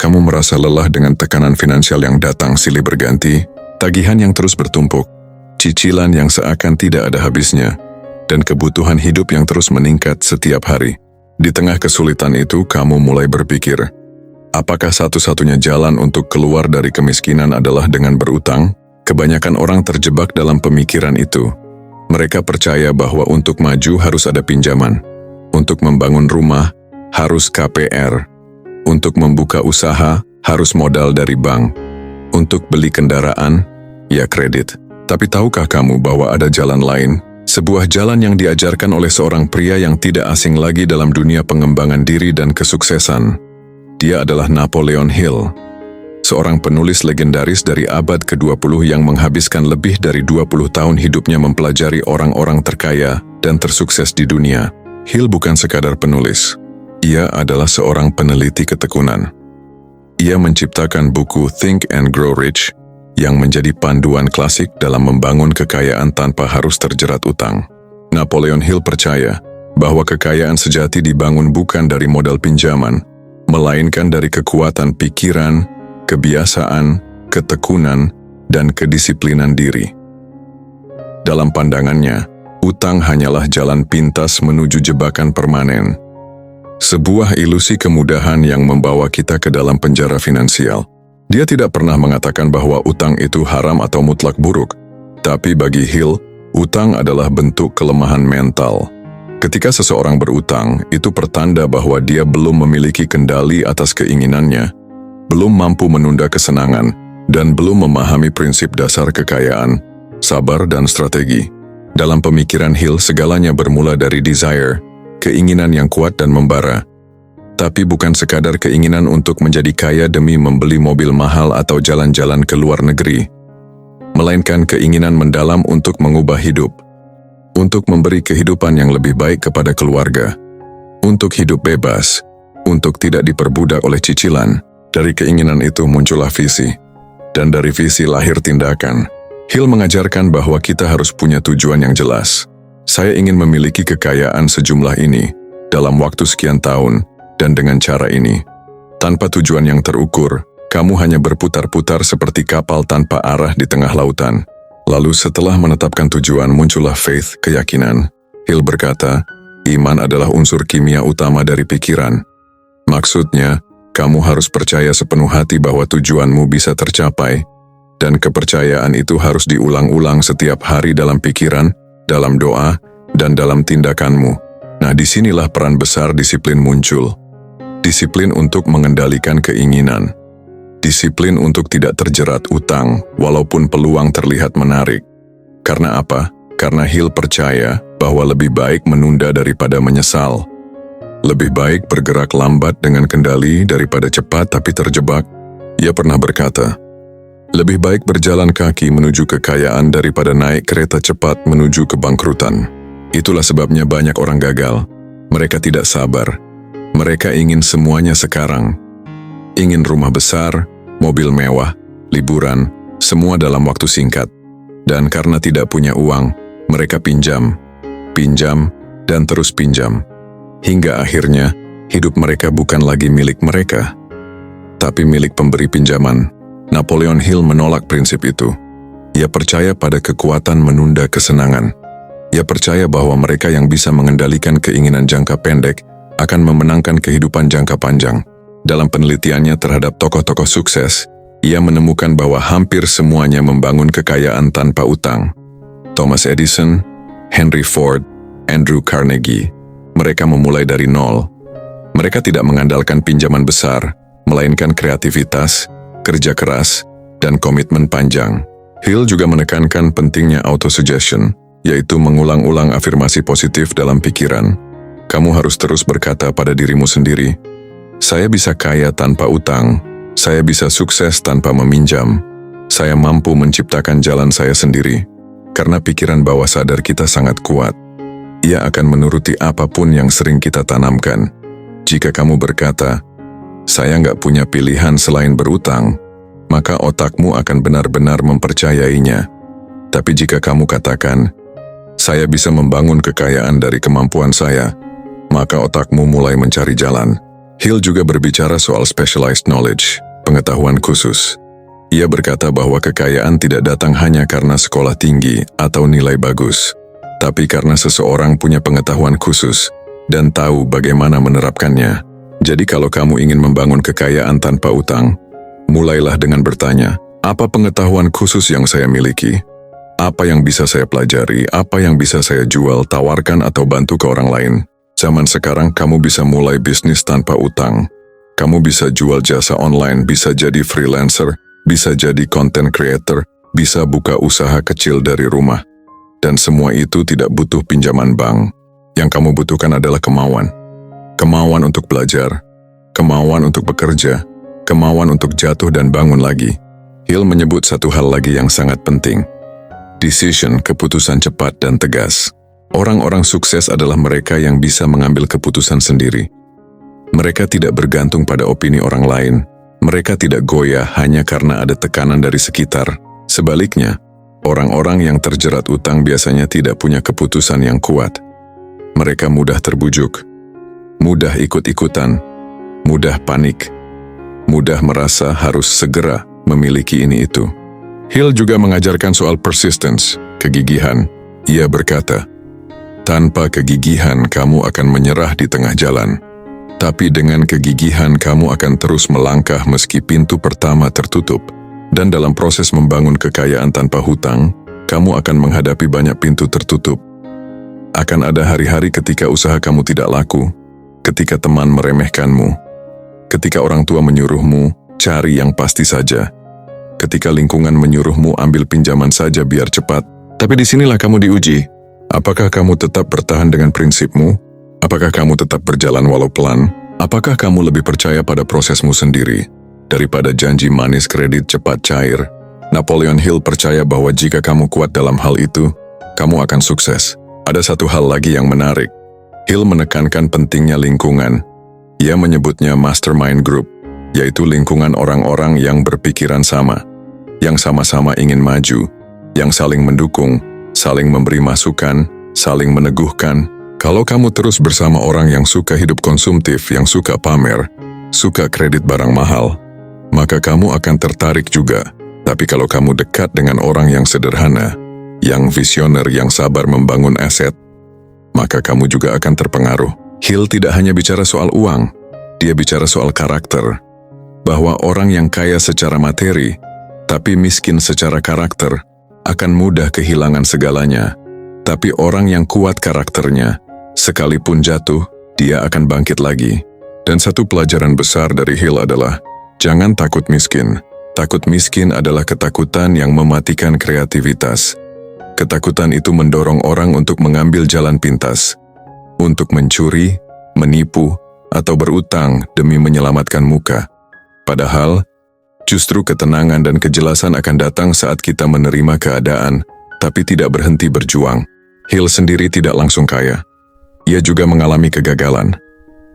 kamu merasa lelah dengan tekanan finansial yang datang silih berganti, tagihan yang terus bertumpuk, cicilan yang seakan tidak ada habisnya, dan kebutuhan hidup yang terus meningkat setiap hari. Di tengah kesulitan itu, kamu mulai berpikir, apakah satu-satunya jalan untuk keluar dari kemiskinan adalah dengan berutang? Kebanyakan orang terjebak dalam pemikiran itu. Mereka percaya bahwa untuk maju harus ada pinjaman. Untuk membangun rumah, harus KPR. Untuk membuka usaha, harus modal dari bank. Untuk beli kendaraan, ya kredit. Tapi tahukah kamu bahwa ada jalan lain? Sebuah jalan yang diajarkan oleh seorang pria yang tidak asing lagi dalam dunia pengembangan diri dan kesuksesan. Dia adalah Napoleon Hill, seorang penulis legendaris dari abad ke-20 yang menghabiskan lebih dari 20 tahun hidupnya mempelajari orang-orang terkaya dan tersukses di dunia. Hill bukan sekadar penulis, ia adalah seorang peneliti ketekunan. Ia menciptakan buku Think and Grow Rich, yang menjadi panduan klasik dalam membangun kekayaan tanpa harus terjerat utang. Napoleon Hill percaya bahwa kekayaan sejati dibangun bukan dari modal pinjaman, melainkan dari kekuatan pikiran, kebiasaan, ketekunan, dan kedisiplinan diri. Dalam pandangannya, utang hanyalah jalan pintas menuju jebakan permanen. Sebuah ilusi kemudahan yang membawa kita ke dalam penjara finansial. Dia tidak pernah mengatakan bahwa utang itu haram atau mutlak buruk, tapi bagi Hill, utang adalah bentuk kelemahan mental. Ketika seseorang berutang, itu pertanda bahwa dia belum memiliki kendali atas keinginannya, belum mampu menunda kesenangan, dan belum memahami prinsip dasar kekayaan, sabar dan strategi. Dalam pemikiran Hill, segalanya bermula dari desire, keinginan yang kuat dan membara. Tapi bukan sekadar keinginan untuk menjadi kaya demi membeli mobil mahal atau jalan-jalan ke luar negeri, melainkan keinginan mendalam untuk mengubah hidup, untuk memberi kehidupan yang lebih baik kepada keluarga, untuk hidup bebas, untuk tidak diperbudak oleh cicilan. Dari keinginan itu muncullah visi, dan dari visi lahir tindakan. Hill mengajarkan bahwa kita harus punya tujuan yang jelas. Saya ingin memiliki kekayaan sejumlah ini dalam waktu sekian tahun, dan dengan cara ini. Tanpa tujuan yang terukur, kamu hanya berputar-putar seperti kapal tanpa arah di tengah lautan. Lalu setelah menetapkan tujuan muncullah faith, keyakinan. Hill berkata, iman adalah unsur kimia utama dari pikiran. Maksudnya, kamu harus percaya sepenuh hati bahwa tujuanmu bisa tercapai, dan kepercayaan itu harus diulang-ulang setiap hari dalam pikiran, dalam doa, dan dalam tindakanmu. Nah, disinilah peran besar disiplin muncul. Disiplin untuk mengendalikan keinginan. Disiplin untuk tidak terjerat utang, walaupun peluang terlihat menarik. Karena apa? Karena Hill percaya bahwa lebih baik menunda daripada menyesal. Lebih baik bergerak lambat dengan kendali daripada cepat tapi terjebak. Ia pernah berkata, lebih baik berjalan kaki menuju kekayaan daripada naik kereta cepat menuju kebangkrutan. Itulah sebabnya banyak orang gagal. Mereka tidak sabar. Mereka ingin semuanya sekarang. Ingin rumah besar, mobil mewah, liburan, semua dalam waktu singkat. Dan karena tidak punya uang, mereka pinjam, dan terus pinjam. Hingga akhirnya, hidup mereka bukan lagi milik mereka, tapi milik pemberi pinjaman. Napoleon Hill menolak prinsip itu. Ia percaya pada kekuatan menunda kesenangan. Ia percaya bahwa mereka yang bisa mengendalikan keinginan jangka pendek akan memenangkan kehidupan jangka panjang. Dalam penelitiannya terhadap tokoh-tokoh sukses, ia menemukan bahwa hampir semuanya membangun kekayaan tanpa utang. Thomas Edison, Henry Ford, Andrew Carnegie, mereka memulai dari nol. Mereka tidak mengandalkan pinjaman besar, melainkan kreativitas, kerja keras, dan komitmen panjang. Hill juga menekankan pentingnya autosuggestion, yaitu mengulang-ulang afirmasi positif dalam pikiran. Kamu harus terus berkata pada dirimu sendiri, saya bisa kaya tanpa utang, saya bisa sukses tanpa meminjam, saya mampu menciptakan jalan saya sendiri. Karena pikiran bawah sadar kita sangat kuat. Ia akan menuruti apapun yang sering kita tanamkan. Jika kamu berkata, saya nggak punya pilihan selain berutang, maka otakmu akan benar-benar mempercayainya. Tapi jika kamu katakan, saya bisa membangun kekayaan dari kemampuan saya, maka otakmu mulai mencari jalan. Hill juga berbicara soal specialized knowledge, pengetahuan khusus. Ia berkata bahwa kekayaan tidak datang hanya karena sekolah tinggi atau nilai bagus, tapi karena seseorang punya pengetahuan khusus dan tahu bagaimana menerapkannya. Jadi kalau kamu ingin membangun kekayaan tanpa utang, mulailah dengan bertanya, apa pengetahuan khusus yang saya miliki? Apa yang bisa saya pelajari? Apa yang bisa saya jual, tawarkan atau bantu ke orang lain? Zaman sekarang kamu bisa mulai bisnis tanpa utang. Kamu bisa jual jasa online, bisa jadi freelancer, bisa jadi content creator, bisa buka usaha kecil dari rumah. Dan semua itu tidak butuh pinjaman bank. Yang kamu butuhkan adalah kemauan. Kemauan untuk belajar, kemauan untuk bekerja, kemauan untuk jatuh dan bangun lagi. Hill menyebut satu hal lagi yang sangat penting. Decision, keputusan cepat dan tegas. Orang-orang sukses adalah mereka yang bisa mengambil keputusan sendiri. Mereka tidak bergantung pada opini orang lain. Mereka tidak goyah hanya karena ada tekanan dari sekitar. Sebaliknya, orang-orang yang terjerat utang biasanya tidak punya keputusan yang kuat. Mereka mudah terbujuk, mudah ikut-ikutan, mudah panik, mudah merasa harus segera memiliki ini itu. Hill juga mengajarkan soal persistence, kegigihan. Ia berkata, tanpa kegigihan kamu akan menyerah di tengah jalan. Tapi dengan kegigihan kamu akan terus melangkah meski pintu pertama tertutup. Dan dalam proses membangun kekayaan tanpa hutang, kamu akan menghadapi banyak pintu tertutup. Akan ada hari-hari ketika usaha kamu tidak laku, ketika teman meremehkanmu, ketika orang tua menyuruhmu cari yang pasti saja, ketika lingkungan menyuruhmu ambil pinjaman saja biar cepat. Tapi disinilah kamu diuji. Apakah kamu tetap bertahan dengan prinsipmu? Apakah kamu tetap berjalan walau pelan? Apakah kamu lebih percaya pada prosesmu sendiri daripada janji manis kredit cepat cair? Napoleon Hill percaya bahwa jika kamu kuat dalam hal itu, kamu akan sukses. Ada satu hal lagi yang menarik. Hill menekankan pentingnya lingkungan. Ia menyebutnya mastermind group, yaitu lingkungan orang-orang yang berpikiran sama, yang sama-sama ingin maju, yang saling mendukung, saling memberi masukan, saling meneguhkan. Kalau kamu terus bersama orang yang suka hidup konsumtif, yang suka pamer, suka kredit barang mahal, maka kamu akan tertarik juga. Tapi kalau kamu dekat dengan orang yang sederhana, yang visioner, yang sabar membangun aset, maka kamu juga akan terpengaruh. Hill tidak hanya bicara soal uang, dia bicara soal karakter. Bahwa orang yang kaya secara materi, tapi miskin secara karakter, akan mudah kehilangan segalanya. Tapi orang yang kuat karakternya, sekalipun jatuh, dia akan bangkit lagi. Dan satu pelajaran besar dari Hill adalah, jangan takut miskin. Takut miskin adalah ketakutan yang mematikan kreativitas. Ketakutan itu mendorong orang untuk mengambil jalan pintas, untuk mencuri, menipu, atau berutang demi menyelamatkan muka. Padahal, justru ketenangan dan kejelasan akan datang saat kita menerima keadaan, tapi tidak berhenti berjuang. Hill sendiri tidak langsung kaya. Ia juga mengalami kegagalan.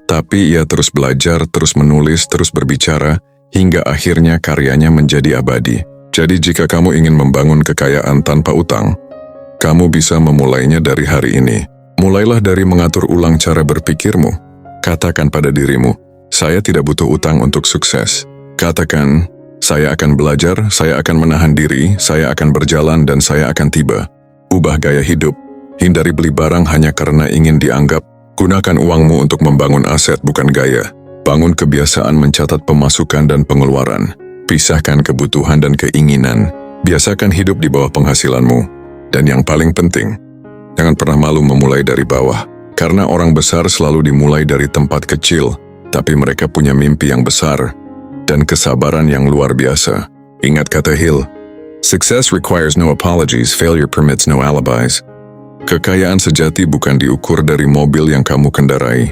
Tapi ia terus belajar, terus menulis, terus berbicara, hingga akhirnya karyanya menjadi abadi. Jadi jika kamu ingin membangun kekayaan tanpa utang, kamu bisa memulainya dari hari ini. Mulailah dari mengatur ulang cara berpikirmu. Katakan pada dirimu, saya tidak butuh utang untuk sukses. Katakan, saya akan belajar, saya akan menahan diri, saya akan berjalan dan saya akan tiba. Ubah gaya hidup. Hindari beli barang hanya karena ingin dianggap. Gunakan uangmu untuk membangun aset, bukan gaya. Bangun kebiasaan mencatat pemasukan dan pengeluaran. Pisahkan kebutuhan dan keinginan. Biasakan hidup di bawah penghasilanmu. Dan yang paling penting, jangan pernah malu memulai dari bawah. Karena orang besar selalu dimulai dari tempat kecil, tapi mereka punya mimpi yang besar dan kesabaran yang luar biasa. Ingat kata Hill, success requires no apologies, failure permits no alibis. Kekayaan sejati bukan diukur dari mobil yang kamu kendarai,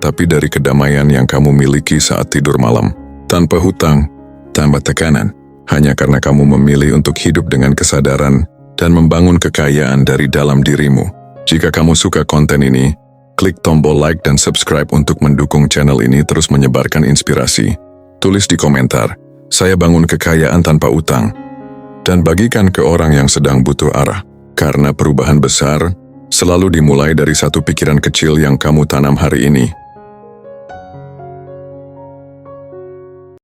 tapi dari kedamaian yang kamu miliki saat tidur malam. Tanpa hutang, tanpa tekanan, hanya karena kamu memilih untuk hidup dengan kesadaran dan membangun kekayaan dari dalam dirimu. Jika kamu suka konten ini, klik tombol like dan subscribe untuk mendukung channel ini terus menyebarkan inspirasi. Tulis di komentar, saya bangun kekayaan tanpa utang. Dan bagikan ke orang yang sedang butuh arah. Karena perubahan besar selalu dimulai dari satu pikiran kecil yang kamu tanam hari ini.